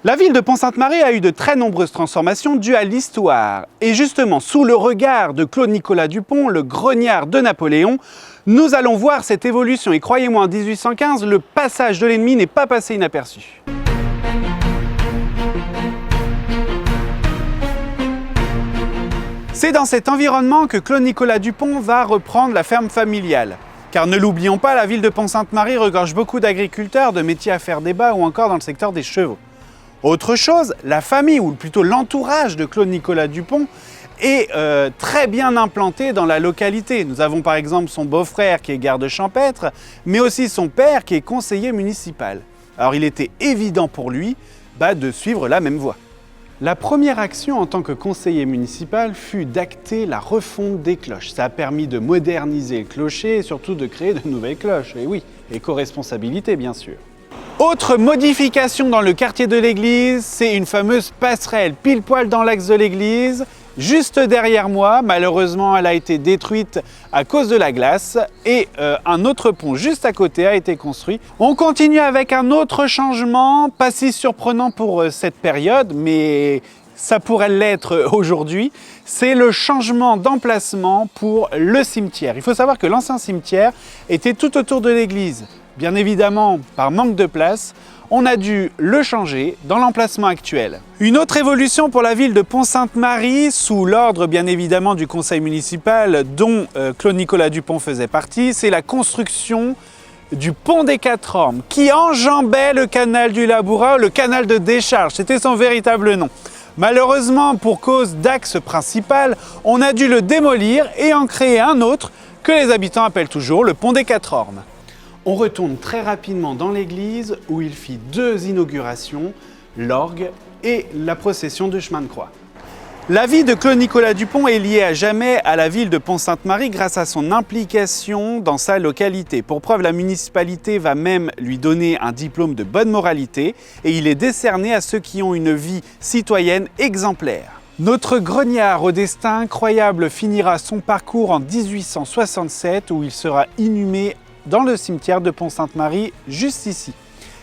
La ville de Pont-Sainte-Marie a eu de très nombreuses transformations dues à l'histoire. Et justement, sous le regard de Claude-Nicolas Dupont, le grognard de Napoléon, nous allons voir cette évolution. Et croyez-moi, en 1815, le passage de l'ennemi n'est pas passé inaperçu. C'est dans cet environnement que Claude-Nicolas Dupont va reprendre la ferme familiale. Car ne l'oublions pas, la ville de Pont-Sainte-Marie regorge beaucoup d'agriculteurs, de métiers à faire débat ou encore dans le secteur des chevaux. Autre chose, la famille, ou plutôt l'entourage de Claude-Nicolas Dupont, est très bien implanté dans la localité. Nous avons par exemple son beau-frère qui est garde champêtre, mais aussi son père qui est conseiller municipal. Alors il était évident pour lui de suivre la même voie. La première action en tant que conseiller municipal fut d'acter la refonte des cloches. Ça a permis de moderniser le clocher et surtout de créer de nouvelles cloches. Et oui, éco-responsabilité bien sûr. Autre modification dans le quartier de l'église, c'est une fameuse passerelle pile poil dans l'axe de l'église, juste derrière moi. Malheureusement, elle a été détruite à cause de la glace et un autre pont juste à côté a été construit. On continue avec un autre changement, pas si surprenant pour cette période, mais ça pourrait l'être aujourd'hui. C'est le changement d'emplacement pour le cimetière. Il faut savoir que l'ancien cimetière était tout autour de l'église. Bien évidemment, par manque de place, on a dû le changer dans l'emplacement actuel. Une autre évolution pour la ville de Pont-Sainte-Marie, sous l'ordre bien évidemment du conseil municipal dont Claude-Nicolas Dupont faisait partie, c'est la construction du pont des Quatre Ormes qui enjambait le canal du Labourat, le canal de décharge, c'était son véritable nom. Malheureusement, pour cause d'axe principal, on a dû le démolir et en créer un autre que les habitants appellent toujours le pont des Quatre Ormes. On retourne très rapidement dans l'église où il fit deux inaugurations, l'orgue et la procession du chemin de croix. La vie de Claude-Nicolas Dupont est liée à jamais à la ville de Pont-Sainte-Marie grâce à son implication dans sa localité. Pour preuve, la municipalité va même lui donner un diplôme de bonne moralité et il est décerné à ceux qui ont une vie citoyenne exemplaire. Notre grognard au destin incroyable finira son parcours en 1867 où il sera inhumé dans le cimetière de Pont-Sainte-Marie, juste ici.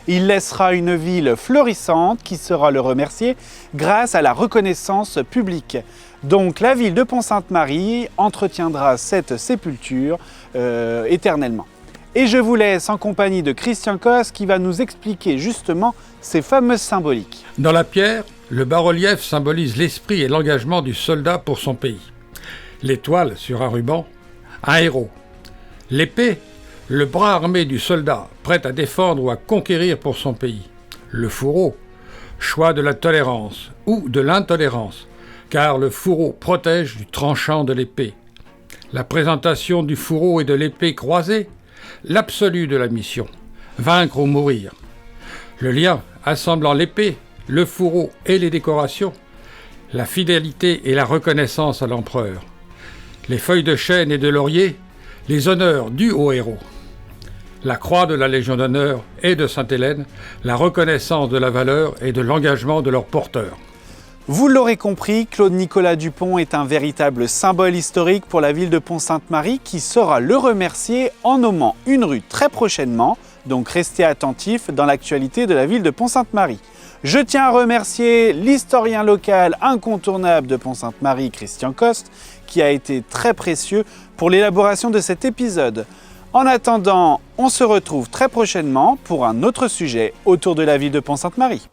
Il laissera une ville florissante qui sera le remercier grâce à la reconnaissance publique. Donc la ville de Pont-Sainte-Marie entretiendra cette sépulture éternellement. Et je vous laisse en compagnie de Christian Coste qui va nous expliquer justement ces fameuses symboliques. Dans la pierre, le bas-relief symbolise l'esprit et l'engagement du soldat pour son pays. L'étoile sur un ruban, un héros. L'épée, le bras armé du soldat, prêt à défendre ou à conquérir pour son pays. Le fourreau, choix de la tolérance ou de l'intolérance, car le fourreau protège du tranchant de l'épée. La présentation du fourreau et de l'épée croisée, l'absolu de la mission, vaincre ou mourir. Le lien assemblant l'épée, le fourreau et les décorations, la fidélité et la reconnaissance à l'empereur. Les feuilles de chêne et de laurier, les honneurs dus aux héros. La croix de la Légion d'honneur et de Sainte-Hélène, la reconnaissance de la valeur et de l'engagement de leurs porteurs. Vous l'aurez compris, Claude-Nicolas Dupont est un véritable symbole historique pour la ville de Pont-Sainte-Marie qui saura le remercier en nommant une rue très prochainement, donc restez attentifs dans l'actualité de la ville de Pont-Sainte-Marie. Je tiens à remercier l'historien local incontournable de Pont-Sainte-Marie, Christian Coste, qui a été très précieux pour l'élaboration de cet épisode. En attendant, on se retrouve très prochainement pour un autre sujet autour de la ville de Pont-Sainte-Marie.